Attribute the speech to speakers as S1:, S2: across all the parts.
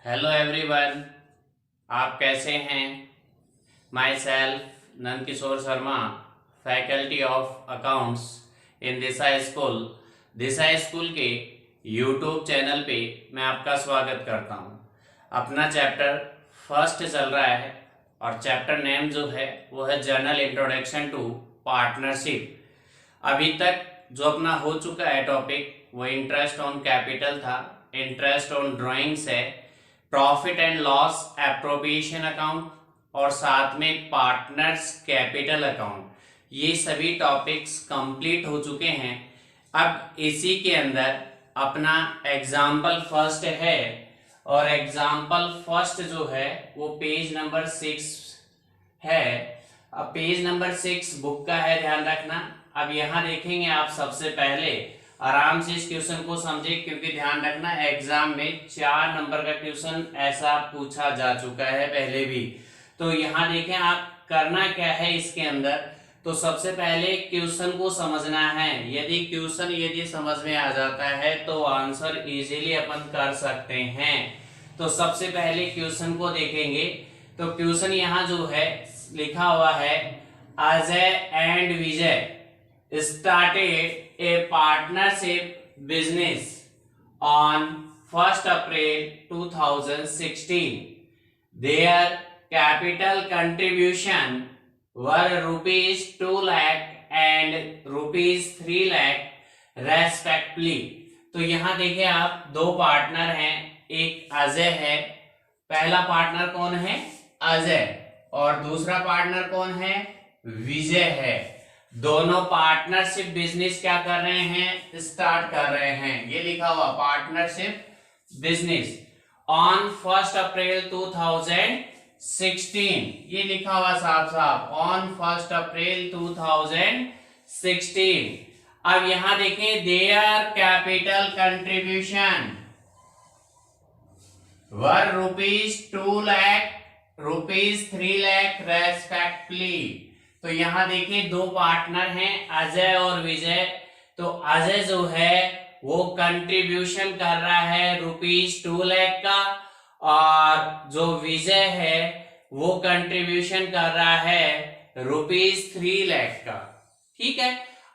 S1: Hello everyone, आप कैसे हैं। Myself Nandkishore Sharma, faculty of accounts in Disha school के यूट्यूब चैनल पे मैं आपका स्वागत करता हूं। अपना चैप्टर फर्स्ट चल रहा है और चैप्टर नेम जो है वो है जर्नल इंट्रोडक्शन टू पार्टनरशिप। अभी तक जो अपना हो चुका है टॉपिक वो इंटरेस्ट ऑन कैपिटल था, इंटरेस्ट ऑन ड्राइंग्स है, profit and loss appropriation account और साथ में पार्टनर्स कैपिटल अकाउंट। ये सभी टॉपिक्स कंप्लीट हो चुके हैं। अब इसी के अंदर अपना एग्जाम्पल फर्स्ट है और एग्जाम्पल फर्स्ट जो है वो पेज नंबर 6 है। अब पेज नंबर 6 बुक का है, ध्यान रखना। अब यहाँ देखेंगे आप सबसे पहले आराम से इस क्वेश्चन को समझे, क्योंकि ध्यान रखना एग्जाम में 4 नंबर का क्वेश्चन ऐसा पूछा जा चुका है पहले भी। तो यहाँ देखें आप करना क्या है इसके अंदर। तो सबसे पहले क्वेश्चन को समझना है। यदि समझ में आ जाता है तो आंसर इजीली अपन कर सकते हैं। तो सबसे पहले क्वेश्चन को देखेंगे। तो क्वेश्चन यहाँ जो है लिखा हुआ है, Ajay and Vijay started a partnership business on 1st April 2016. Their capital contribution were rupees 2 lakh and rupees 3 lakh respectively. तो यहाँ देखिए आप दो पार्टनर हैं, एक अजय है। पहला पार्टनर कौन है? अजय। और दूसरा पार्टनर कौन है? विजय है। दोनों पार्टनरशिप बिजनेस क्या कर रहे हैं? स्टार्ट कर रहे हैं। ये लिखा हुआ पार्टनरशिप बिजनेस ऑन 1st अप्रैल 2016। ये लिखा हुआ साफ साफ ऑन 1st अप्रैल 2016। अब यहां देखें, their capital contribution were rupees 2 lakh rupees 3 lakh respectively. तो यहां देखिए दो पार्टनर हैं, अजय और विजय। तो अजय जो है वो कंट्रीब्यूशन कर रहा है रुपीज 2 लाख का और जो विजय है वो कंट्रीब्यूशन कर रहा है रुपीज 3 लाख का। ठीक है।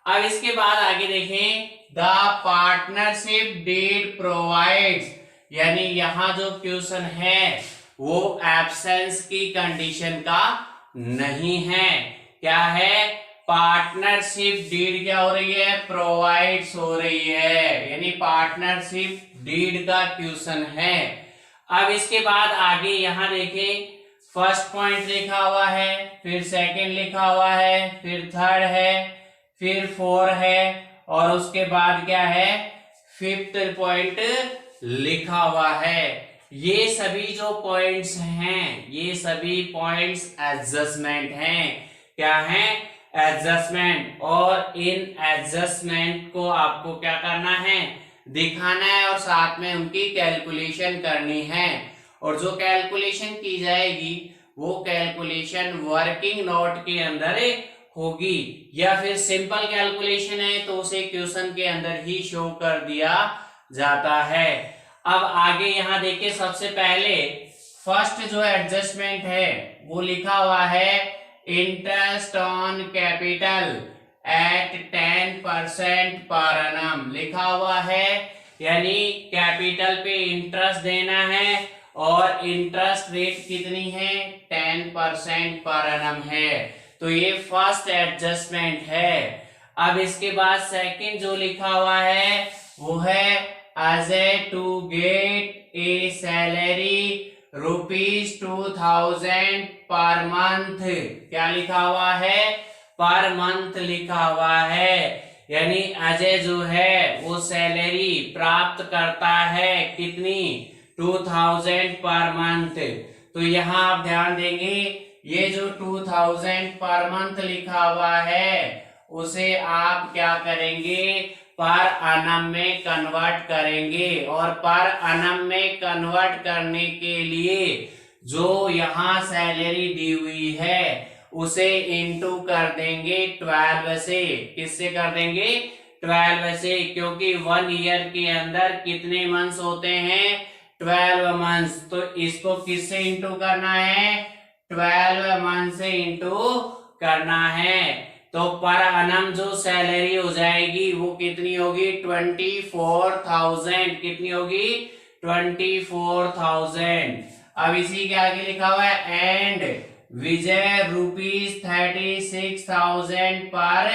S1: अब इसके बाद आगे देखें, द पार्टनरशिप डीड प्रोवाइड्स, यानी यहां जो क्वेश्चन है वो एब्सेंस की कंडीशन का नहीं है। क्या है? पार्टनरशिप डीड क्या हो रही है? प्रोवाइड्स हो रही है, यानी पार्टनरशिप डीड का क्वेश्चन है। अब इसके बाद आगे यहां देखें, फर्स्ट पॉइंट लिखा हुआ है, फिर सेकंड लिखा हुआ है, फिर थर्ड है, फिर 4 है और उसके बाद क्या है? 5th पॉइंट लिखा हुआ है। ये सभी जो पॉइंट्स हैं ये सभी पॉइंट्स एडजस्टमेंट हैं। क्या है? एडजस्टमेंट। और इन एडजस्टमेंट को आपको क्या करना है? दिखाना है और साथ में उनकी कैलकुलेशन करनी है। और जो कैलकुलेशन की जाएगी वो कैलकुलेशन वर्किंग नोट के अंदर होगी, या फिर सिंपल कैलकुलेशन है तो उसे क्वेश्चन के अंदर ही शो कर दिया जाता है। अब आगे यहां देखिए, सबसे पहले फर्स्ट जो एडजस्टमेंट है वो लिखा हुआ है, interest on capital eight 10% per annum लिखा हुआ है, यानी कैपिटल पे इंटरेस्ट देना है और इंटरेस्ट रेट कितनी है? 10% पर एनम है। तो ये फर्स्ट एडजस्टमेंट है। अब इसके बाद सेकंड जो लिखा हुआ है वो है, Ajay to get a salary rupees 2000 per month. क्या लिखा हुआ है? पर मंथ लिखा हुआ है, यानी अजय जो है वो सैलरी प्राप्त करता है कितनी? 2000 पर मंथ। तो यहाँ आप ध्यान देंगे, ये जो 2000 पर मंथ लिखा हुआ है उसे आप क्या करेंगे? पर एनम में कन्वर्ट करेंगे। और पर एनम में कन्वर्ट करने के लिए जो यहाँ सैलरी दी हुई है उसे इनटू कर देंगे 12 से। किससे कर देंगे? 12 से, क्योंकि 1 ईयर के अंदर कितने मंथ्स होते हैं? 12 मंथ्स, तो इसको किससे इंटू करना है, 12 मंथ से इंटू करना है। तो पर annum जो सैलरी हो जाएगी वो कितनी होगी, 24,000। कितनी होगी, 24,000। अब इसी के आगे लिखा हुआ है एंड विजय ₹36,000 पर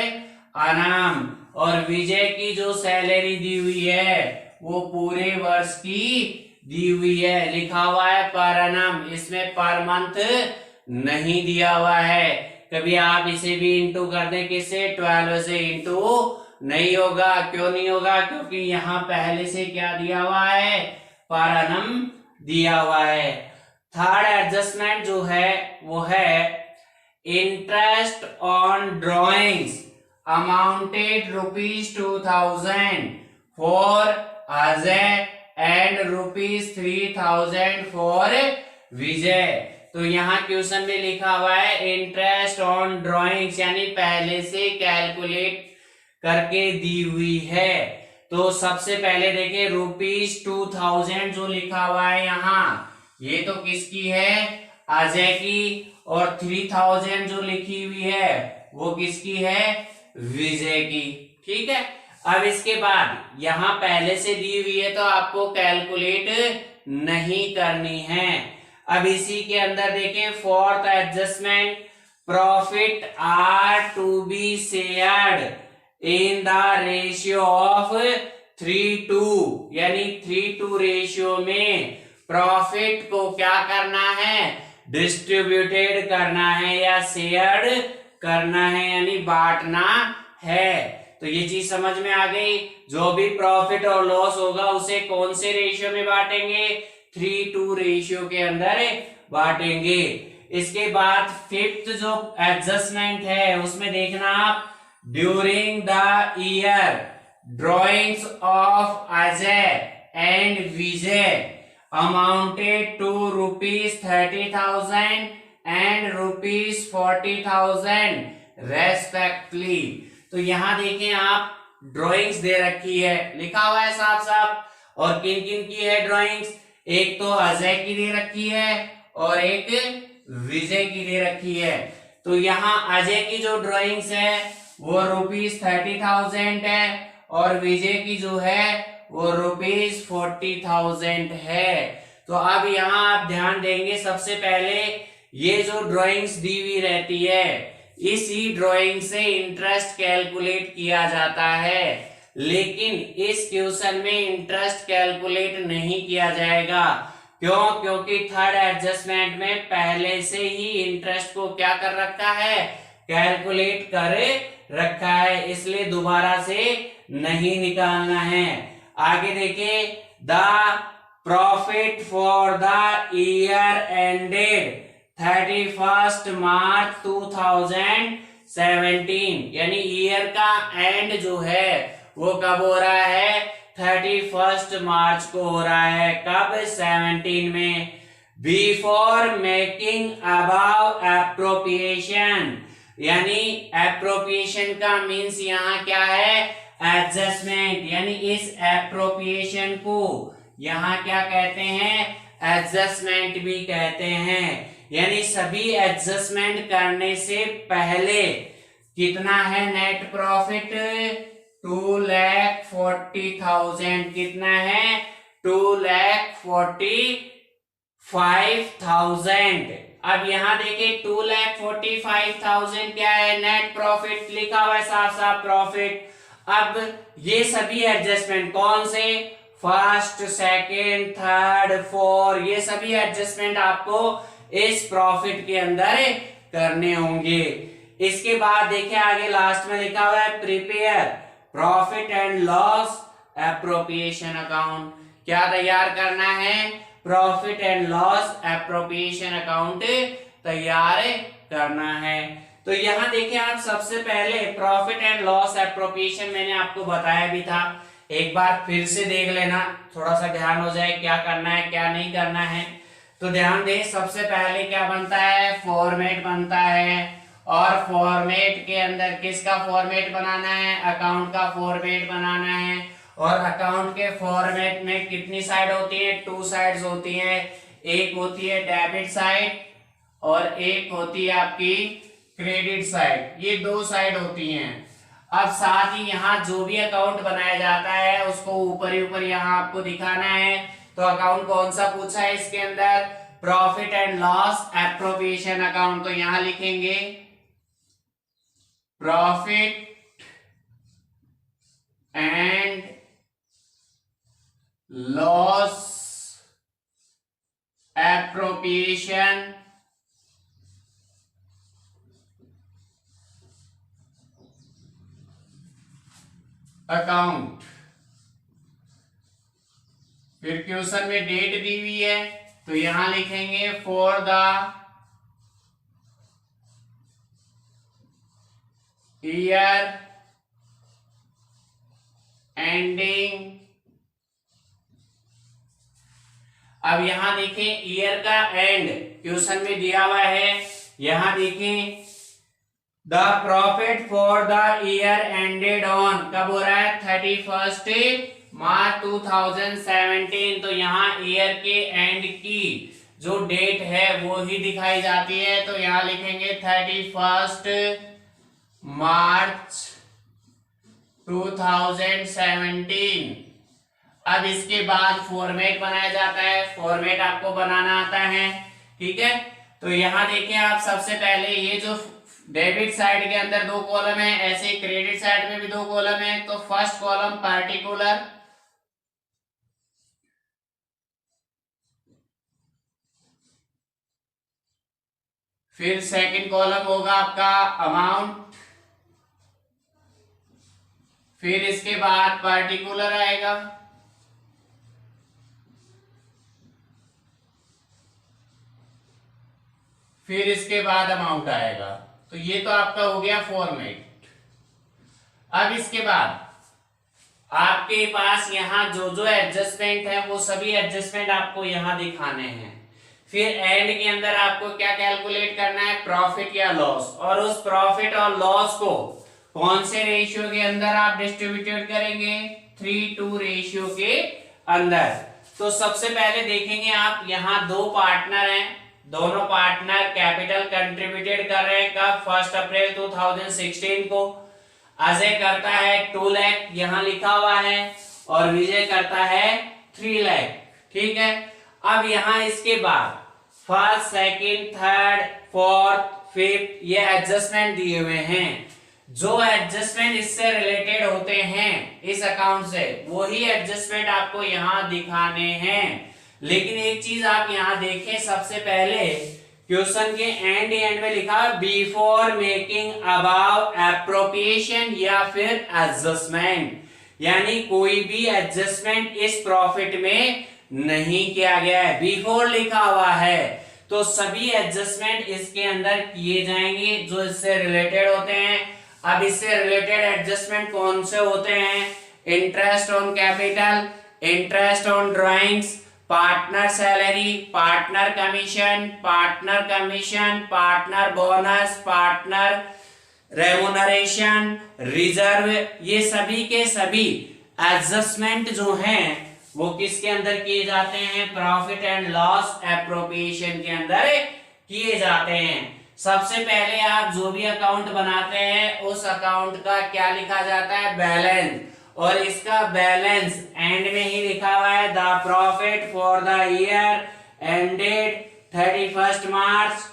S1: annum। और विजय की जो सैलरी दी हुई है वो पूरे वर्ष की दी हुई है, लिखा हुआ है पर annum, इसमें पर मंथ नहीं दिया हुआ है। कभी आप इसे भी इंटू कर दें किससे, 12 से, इंटू नहीं होगा। क्यों नहीं होगा, क्योंकि यहाँ पहले से क्या दिया हुआ है, पर annum दिया हुआ है। थर्ड एडजस्टमेंट जो है वो है interest on drawings amounted ₹2,000 for Ajay and ₹3,000 for Vijay. तो यहाँ क्वेश्चन में लिखा हुआ है इंटरेस्ट ऑन ड्रॉइंग्स, यानी पहले से कैलकुलेट करके दी हुई है। तो सबसे पहले देखिए ₹2,000 जो लिखा हुआ है यहाँ, ये तो किसकी है, अजय की। और 3,000 जो लिखी हुई है वो किसकी है, विजय की। ठीक है। अब इसके बाद यहाँ पहले से दी हुई है तो आपको कैलकुलेट नहीं करनी है। अब इसी के अंदर देखें fourth adjustment, profit are to be shared in the ratio of 3:2, यानी 3:2 रेशियो में प्रॉफिट को क्या करना है, डिस्ट्रीब्यूटेड करना है या शेयर्ड करना है, यानी बांटना है। तो ये चीज समझ में आ गई। जो भी प्रॉफिट और लॉस होगा उसे कौन से रेशियो में बांटेंगे, 3:2 रेशियो के अंदर बांटेंगे। इसके बाद फिफ्थ जो एडजस्टमेंट है उसमें देखना आप, during the year drawings of Ajay and Vijay amounted to ₹30,000 and ₹40,000 respectively. तो यहां देखें आप, ड्राइंग्स दे रखी है, लिखा हुआ है साफ साफ। और किन किन की है ड्राइंग्स, एक तो अजय की दे रखी है और एक विजय की दे रखी है। तो यहाँ अजय की जो ड्राइंग्स है वो ₹30,000 है और विजय की जो है वो ₹40,000 है। तो अब यहाँ आप ध्यान देंगे, सबसे पहले ये जो ड्राइंग्स दी हुई रहती है इसी ड्राइंग से इंटरेस्ट कैलकुलेट किया जाता है, लेकिन इस क्वेश्चन में इंटरेस्ट कैलकुलेट नहीं किया जाएगा। क्यों, क्योंकि थर्ड एडजस्टमेंट में पहले से ही इंटरेस्ट को क्या कर रखा है, कैलकुलेट कर रखा है, इसलिए दोबारा से नहीं निकालना है। आगे देखिए, the profit for the year ended 31 मार्च 2017, यानी ईयर का एंड जो है वो कब हो रहा है, 31 मार्च को हो रहा है। कब, 17 में। बिफोर मेकिंग अबाव एप्रोप्रिएशन, यानी एप्रोप्रिएशन का मीन्स यहाँ क्या है, एडजस्टमेंट, यानी इस एप्रोप्रिएशन को यहाँ क्या कहते हैं, एडजस्टमेंट भी कहते हैं। यानी सभी एडजस्टमेंट करने से पहले कितना है नेट प्रॉफिट, 2,40,000। कितना है, 2,45,000। अब यहां देखिए 2,45,000 क्या है, नेट प्रॉफिट लिखा हुआ है साफ साफ प्रॉफिट। अब ये सभी एडजस्टमेंट कौन से, फर्स्ट, सेकेंड, थर्ड, फोर, ये सभी एडजस्टमेंट आपको इस प्रॉफिट के अंदर करने होंगे। इसके बाद देखिए आगे लास्ट में लिखा हुआ है, prepare profit and loss appropriation account. क्या तैयार करना है, profit and loss appropriation account तैयार करना है। तो यहां देखिए आप, सबसे पहले प्रॉफिट एंड लॉस एप्रोप्रिएशन मैंने आपको बताया भी था, एक बार फिर से देख लेना, थोड़ा सा ध्यान हो जाए क्या करना है क्या नहीं करना है। तो ध्यान दें, सबसे पहले क्या बनता है, फॉर्मेट बनता है। और फॉर्मेट के अंदर किसका फॉर्मेट बनाना है, अकाउंट का फॉर्मेट बनाना है। और अकाउंट के फॉर्मेट में कितनी साइड होती है, 2 साइड्स होती हैं। एक होती है डेबिट साइड और एक होती है आपकी क्रेडिट साइड, ये 2 साइड होती हैं। अब साथ ही यहाँ जो भी अकाउंट बनाया जाता है उसको ऊपर ही ऊपर यहाँ आपको दिखाना है। तो अकाउंट कौन सा पूछा है इसके अंदर, profit and loss appropriation account. तो यहाँ लिखेंगे profit and loss appropriation account. फिर क्वेश्चन में डेट दी हुई है तो यहां लिखेंगे फॉर द ईयर एंडिंग। अब यहां देखें ईयर का एंड क्वेश्चन में दिया हुआ है, यहां देखें the profit for the year ended on, कब हो रहा है 31 मार्च 2017। तो यहाँ ईयर के एंड की जो डेट है वो ही दिखाई जाती है। तो यहाँ लिखेंगे 31 मार्च 2017। अब इसके बाद फॉर्मेट बनाया जाता है, फॉर्मेट आपको बनाना आता है, ठीक है। तो यहाँ देखिए आप सबसे पहले ये जो डेबिट साइड के अंदर 2 कॉलम है, ऐसे ही क्रेडिट साइड में भी 2 कॉलम है। तो फर्स्ट कॉलम पार्टिकुलर, फिर सेकंड कॉलम होगा आपका अमाउंट, फिर इसके बाद पार्टिकुलर आएगा, फिर इसके बाद अमाउंट आएगा। तो ये तो आपका हो गया फॉर्मेट। अब इसके बाद आपके पास यहाँ जो जो एडजस्टमेंट है वो सभी एडजस्टमेंट आपको यहाँ दिखाने हैं। फिर एंड के अंदर आपको क्या कैलकुलेट करना है, प्रॉफिट या लॉस, और उस प्रॉफिट और लॉस को कौन से रेशियो के अंदर आप डिस्ट्रीब्यूटेड करेंगे, 3:2 रेशियो के अंदर। तो सबसे पहले देखेंगे आप यहाँ 2 पार्टनर हैं, दोनों पार्टनर कैपिटल कंट्रीब्यूटेड कर रहे हैं कब, 1 अप्रैल 2016 को। अजय करता है 2 लाख यहाँ लिखा हुआ है और विजय करता है 3 लाख, ठीक है। अब यहाँ इसके बाद first, second, third, fourth, fifth ये एडजस्टमेंट दिए हुए हैं। जो एडजस्टमेंट इससे रिलेटेड होते हैं इस अकाउंट से, वही एडजस्टमेंट आपको यहाँ दिखाने हैं। लेकिन एक चीज आप यहाँ देखें, सबसे पहले क्वेश्चन के एंड में लिखा बिफोर मेकिंग अबाव एप्रोप्रिएशन या फिर एडजस्टमेंट, यानी कोई भी एडजस्टमेंट इस प्रॉफिट में नहीं किया गया है, बिफोर लिखा हुआ है। तो सभी एडजस्टमेंट इसके अंदर किए जाएंगे जो इससे रिलेटेड होते हैं। अब इससे रिलेटेड एडजस्टमेंट कौन से होते हैं, interest on capital, interest on drawings, partner salary, partner commission, partner bonus, partner remuneration, reserve, ये सभी के सभी एडजस्टमेंट जो हैं वो किसके अंदर किए जाते हैं, प्रॉफिट एंड लॉस एप्रोप्रिएशन के अंदर किए जाते हैं। सबसे पहले आप जो भी अकाउंट बनाते हैं उस अकाउंट का क्या लिखा जाता है, बैलेंस, और इसका बैलेंस एंड में ही लिखा हुआ है the profit for the year ended 31 March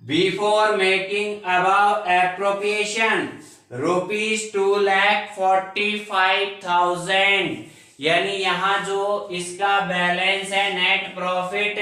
S1: before making above appropriation ₹2,45,000। यानी यहाँ जो इसका बैलेंस है नेट प्रॉफिट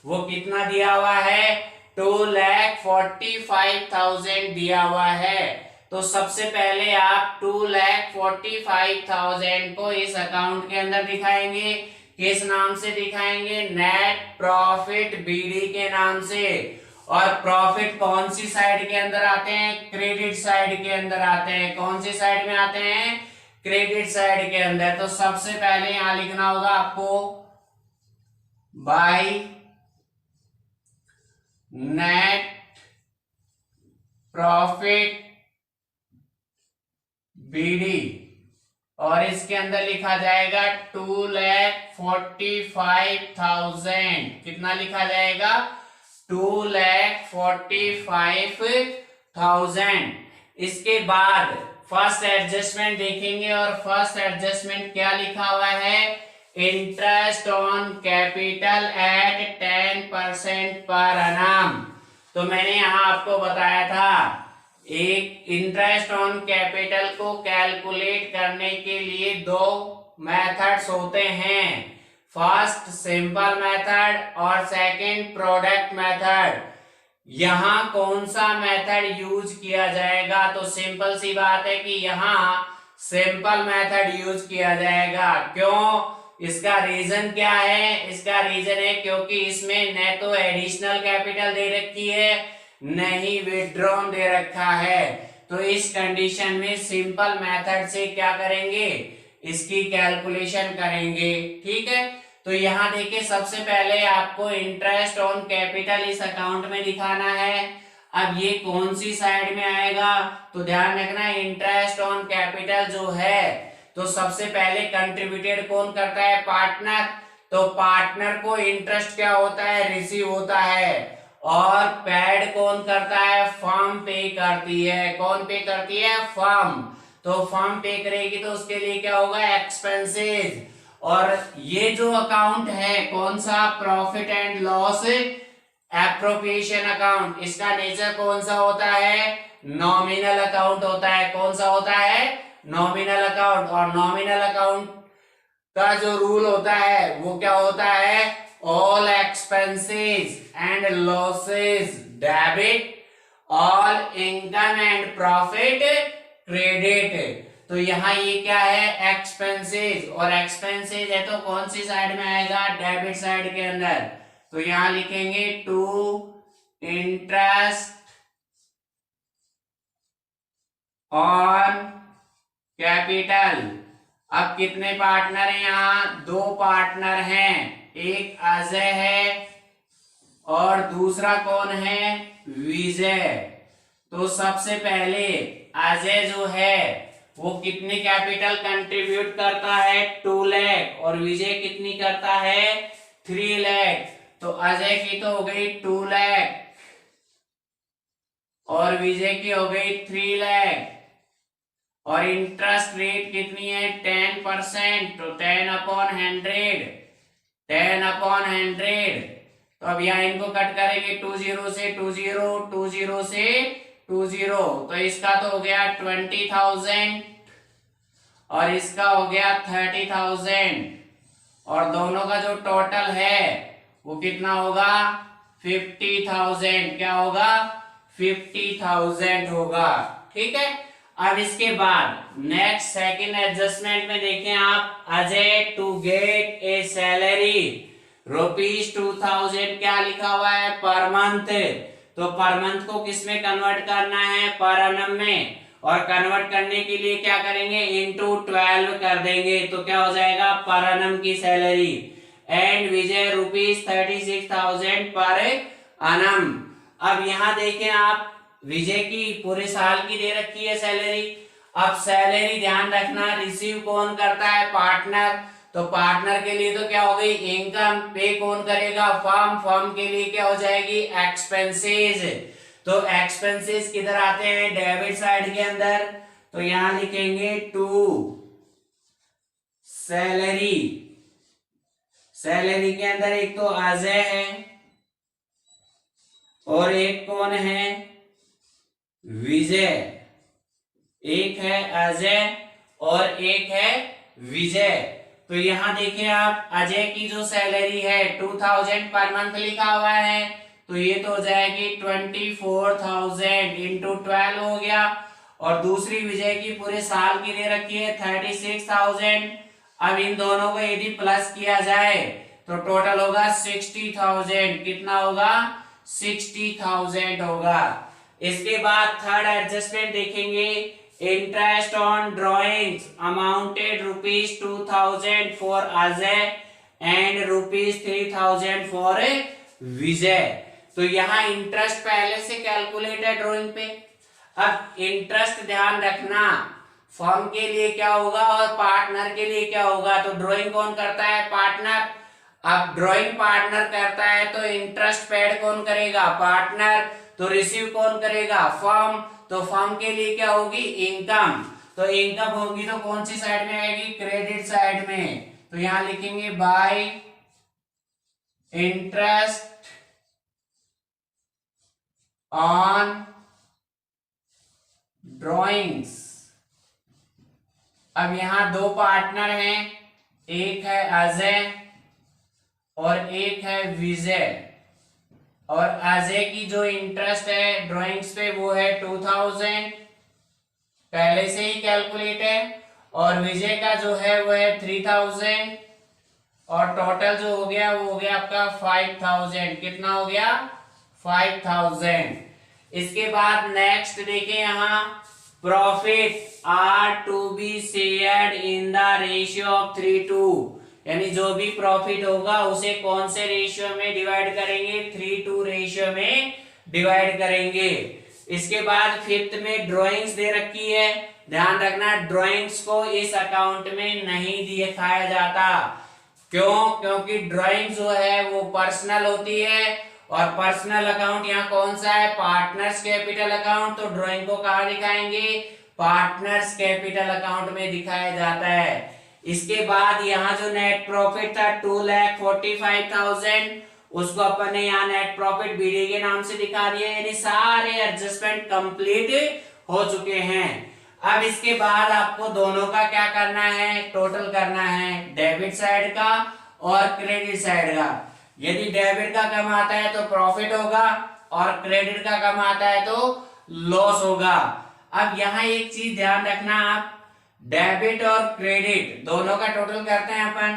S1: वो कितना दिया हुआ है, 2,45,000 दिया हुआ है। तो सबसे पहले आप 2,45,000 को इस अकाउंट के अंदर दिखाएंगे, किस नाम से दिखाएंगे, नेट प्रॉफिट बीडी के नाम से। और प्रॉफिट कौन सी साइड के अंदर आते हैं, क्रेडिट साइड के अंदर आते हैं। कौन सी साइड में आते हैं, क्रेडिट साइड के अंदर। तो सबसे पहले यहां लिखना होगा आपको बाय नेट प्रॉफिट बीडी, और इसके अंदर लिखा जाएगा 2,45,000। कितना लिखा जाएगा? 2,45,000। इसके बाद फर्स्ट एडजस्टमेंट देखेंगे और फर्स्ट एडजस्टमेंट क्या लिखा हुआ है? इंटरेस्ट ऑन कैपिटल एट 10% पर annum। तो मैंने यहां आपको बताया था एक इंटरेस्ट ऑन कैपिटल को कैलकुलेट करने के लिए दो मेथड्स होते हैं, फर्स्ट सिंपल मेथड और सेकंड प्रोडक्ट मेथड। यहां कौन सा मेथड यूज किया जाएगा? तो सिंपल सी बात है कि यहां सिंपल मेथड यूज किया जाएगा। क्यों? इसका रीजन क्या है? इसका रीजन है क्योंकि इसमें न तो एडिशनल कैपिटल दे रखी है, नहीं विथड्रॉन दे रखा है। तो इस कंडीशन में सिंपल मेथड से क्या करेंगे? इसकी कैलकुलेशन करेंगे। ठीक है, तो यहां देखिए सबसे पहले आपको इंटरेस्ट ऑन कैपिटल इस अकाउंट में दिखाना है। अब ये कौन सी साइड में आएगा? तो ध्यान रखना इंटरेस्ट ऑन कैपिटल जो है तो सबसे पहले कंट्रीब्यूटेड कौन करता है? पार्टनर। तो पार्टनर को इंटरेस्ट क्या होता है? रिसीव होता है। और पेड कौन करता है? फर्म पे करती है। कौन पे करती है? फर्म। तो फर्म पे करेगी तो उसके लिए क्या होगा? एक्सपेंसेस। और ये जो अकाउंट है कौन सा? Profit and loss appropriation account. इसका नेचर कौन सा होता है? नॉमिनल अकाउंट होता है। कौन सा होता है? Nominal account. और नॉमिनल अकाउंट का जो रूल होता है वो क्या होता है? All expenses and losses debit, all income and profit credit. तो यहाँ ये क्या है? एक्सपेंसेस। और एक्सपेंसेस है तो कौन सी साइड में आएगा? डेबिट साइड के अंदर। तो यहां लिखेंगे टू इंटरेस्ट ऑन कैपिटल। अब कितने पार्टनर हैं? यहाँ दो पार्टनर हैं, एक अजय है और दूसरा कौन है? विजय। तो सबसे पहले अजय जो है वो कितनी कैपिटल कंट्रीब्यूट करता है? 2 लाख। और विजय कितनी करता है? 3 लाख। तो अजय की तो हो गई 2 लाख और विजय की हो गई 3 लाख। और इंटरेस्ट रेट कितनी है? 10%। तो 10/100। 10/100। तो अब यहाँ इनको कट करेंगे 20 से 20, 20 से 20। तो इसका तो हो गया 20,000 और इसका हो गया 30,000। और दोनों का जो टोटल है वो कितना होगा? 50,000। क्या होगा? 50,000 होगा। ठीक है, अब इसके बाद नेक्स्ट सेकंड एडजस्टमेंट में देखें आप, Ajay to get a salary ₹2000। क्या लिखा हुआ है? Per month. तो पर मंथ को किस में कन्वर्ट करना है? पर annum में। और कन्वर्ट करने के लिए क्या करेंगे? इंटू 12 कर देंगे। तो क्या हो जाएगा? पर annum की सैलरी। एंड विजय ₹36,000 पर annum। अब यहां देखें आप, विजय की पूरे साल की दे रखी है सैलरी। अब सैलरी ध्यान रखना रिसीव कौन करता है? पार्टनर। तो पार्टनर के लिए तो क्या हो गई? इनकम। पे कौन करेगा? फर्म। फर्म के लिए क्या हो जाएगी? एक्सपेंसेस। तो एक्सपेंसेस किधर आते हैं? डेबिट साइड के अंदर। तो यहां लिखेंगे टू सैलरी। सैलरी के अंदर एक तो अजय है और एक कौन है? विजय। एक है अजय और एक है विजय। तो यहां देखिए आप, अजय की जो सैलरी है 2000 पर मंथ लिखा हुआ है, तो ये तो हो जाएगी 24,000 इंटू 12 हो गया। और दूसरी विजय की पूरे साल की दे रखी है 36,000। अब इन दोनों को यदि प्लस किया जाए तो टोटल होगा 60,000। कितना होगा? 60,000 होगा। इसके बाद थर्ड एडजस्टमेंट देखेंगे, interest on drawings amounted ₹2,000 for Ajay and ₹3,000 for Vijay. तो यहाँ इंटरेस्ट पहले से कैलकुलेट है ड्रॉइंग पे। अब इंटरेस्ट ध्यान रखना फर्म के लिए क्या होगा और पार्टनर के लिए क्या होगा। तो ड्राइंग कौन करता है, पार्टनर। अब ड्राइंग पार्टनर करता है तो इंटरेस्ट पेड कौन करेगा, पार्टनर। तो रिसीव कौन करेगा, फर्म। तो फर्म के लिए क्या होगी, इनकम। तो इनकम होगी तो कौन सी साइड में आएगी, क्रेडिट साइड में। तो यहां लिखेंगे बाय इंटरेस्ट ऑन ड्राइंग्स। अब यहां दो पार्टनर हैं, एक है अजय और एक है विजय। और अजय की जो इंटरेस्ट है ड्राइंग्स पे वो है 2000, पहले से ही कैलकुलेट है। और विजय का जो है वो है 3000। और टोटल जो हो गया वो हो गया आपका 5000। कितना हो गया, 5000। इसके बाद नेक्स्ट देखें यहाँ, profit are to be shared in the ratio of 3:2। यानी जो भी प्रॉफिट होगा उसे कौन से रेशियो में डिवाइड करेंगे, 3:2 रेशियो में डिवाइड करेंगे। इसके बाद फिफ्थ में ड्राइंग्स दे रखी है, ध्यान रखना ड्राइंग्स को इस अकाउंट में नहीं दिखाया जाता। क्यों, क्योंकि ड्राइंग जो है वो पर्सनल होती है और पर्सनल अकाउंट यहाँ कौन सा है, पार्टनर्स कैपिटल अकाउंट। तो ड्राइंग को कहाँ दिखाएंगे, पार्टनर्स कैपिटल अकाउंट में दिखाया जाता है। इसके बाद यहाँ जो नेट प्रॉफिट था 2,45,000, उसको अपन ने यहाँ नेट प्रॉफिट बीडी के नाम से दिखा दिया। यानी सारे एडजस्टमेंट कंप्लीट हो चुके हैं। अब इसके बाद आपको दोनों का क्या करना है, टोटल करना है, डेबिट साइड का और क्रेडिट साइड का। यदि डेबिट का कम आता है तो प्रॉफिट होगा और क्रेडिट का कम आता है तो लॉस होगा। अब यहाँ एक चीज ध्यान रखना, आप डेबिट और क्रेडिट दोनों का टोटल करते हैं अपन।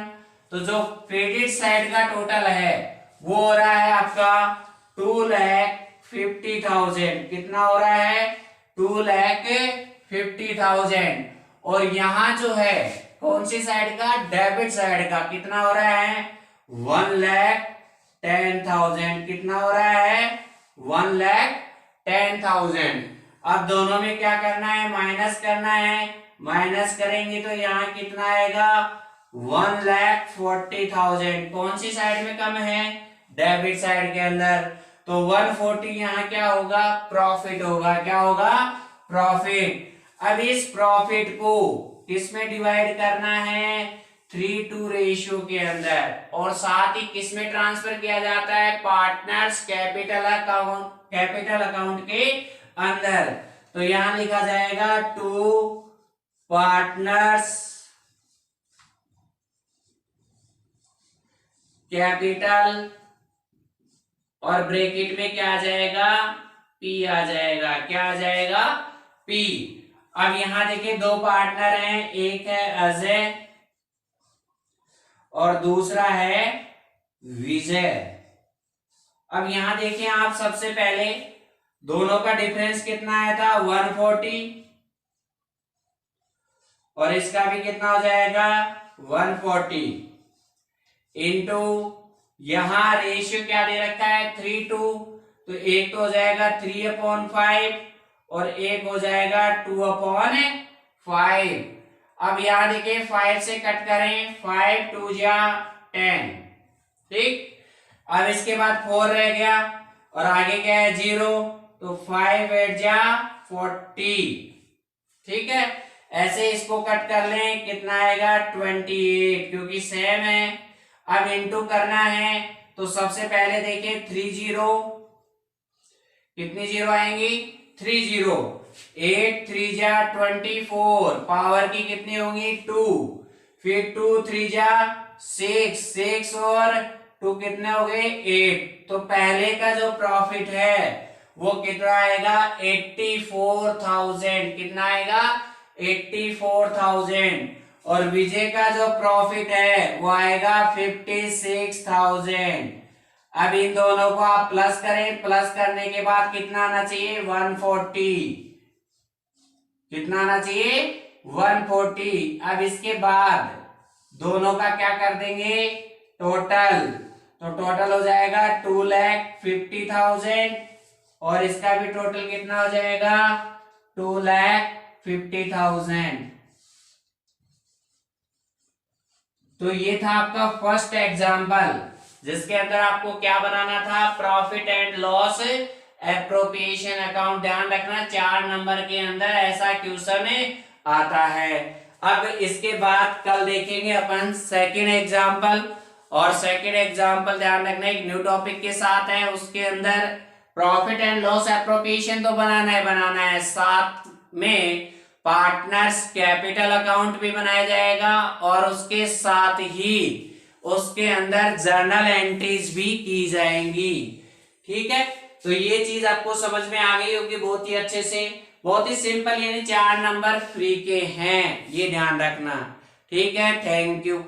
S1: तो जो क्रेडिट साइड का टोटल है वो हो रहा है आपका 2,50,000। कितना हो रहा है, 2,50,000। और यहां जो है कौन सी साइड का, डेबिट साइड का, कितना हो रहा है, 1,10,000। कितना हो रहा है, 1,10,000। अब दोनों में क्या करना है, माइनस करना है। माइनस करेंगे तो यहाँ कितना आएगा, 1,40,000। कौन सी साइड में कम है, डेबिट साइड के अंदर। तो 140 यहाँ क्या होगा, प्रॉफिट होगा। क्या होगा, प्रॉफिट। अब इस प्रॉफिट को किस में डिवाइड करना है, 3:2 रेशियो के अंदर। और साथ ही किस में ट्रांसफर किया जाता है, पार्टनर्स कैपिटल अकाउंट के अंदर। तो यहां लिखा जाएगा टू पार्टनर्स कैपिटल और ब्रैकेट में क्या आ जाएगा, पी आ जाएगा। क्या आ जाएगा, पी। अब यहां देखिए दो पार्टनर हैं, एक है अजय और दूसरा है विजय। अब यहां देखिए आप, सबसे पहले दोनों का डिफरेंस कितना आया था, 140। और इसका भी कितना हो जाएगा, 140 इंटू यहां रेशियो क्या दे रखा है, 3:2। तो एक तो हो जाएगा 3/5 और एक हो जाएगा 2/5। अब यहां देखिए 5 से कट करें, 5 2 जा 10, ठीक। अब इसके बाद 4 रह गया और आगे क्या है, 0। तो 5 8 जा 40, ठीक है। ऐसे इसको कट कर लें, कितना आएगा, 28, क्योंकि सेम है। अब इनटू करना है तो सबसे पहले देखिए 3 0, कितनी जीरो आएंगी, 3 0। 8 3 जा 24, पावर की कितनी होंगी, 2। फिर 2 3 जा 6, 6 और 2 कितने हो गए, 8। तो पहले का जो प्रॉफिट है वो कितना आएगा, 84,000। कितना आएगा, 84,000। और विजय का जो प्रॉफिट है वो आएगा 56,000। अब इन दोनों को आप प्लस करें, प्लस करने के बाद कितना आना चाहिए, 140। कितना आना चाहिए, 140। अब इसके बाद दोनों का क्या कर देंगे, टोटल। तो टोटल हो जाएगा 2,50,000 और इसका भी टोटल कितना हो जाएगा, 2,50,000। 50,000। तो ये था आपका फर्स्ट एग्जाम्पल, जिसके अंदर आपको क्या बनाना था, profit and loss appropriation account. ध्यान रखना 4 नंबर के अंदर ऐसा क्वेश्चन आता है। अब इसके बाद कल देखेंगे अपन सेकंड एग्जाम्पल, और सेकंड एग्जाम्पल ध्यान रखना एक न्यू टॉपिक के साथ है। उसके अंदर प्रॉफिट एंड लॉस एप्रोप्रिएशन तो बनाना है, साथ में पार्टनर्स कैपिटल अकाउंट भी बनाया जाएगा, और उसके साथ ही उसके अंदर जर्नल एंट्रीज भी की जाएंगी। ठीक है, तो ये चीज आपको समझ में आ गई होगी बहुत ही अच्छे से। बहुत ही सिंपल, यानी 4 नंबर फ्री के हैं, ये ध्यान रखना। ठीक है, थैंक यू।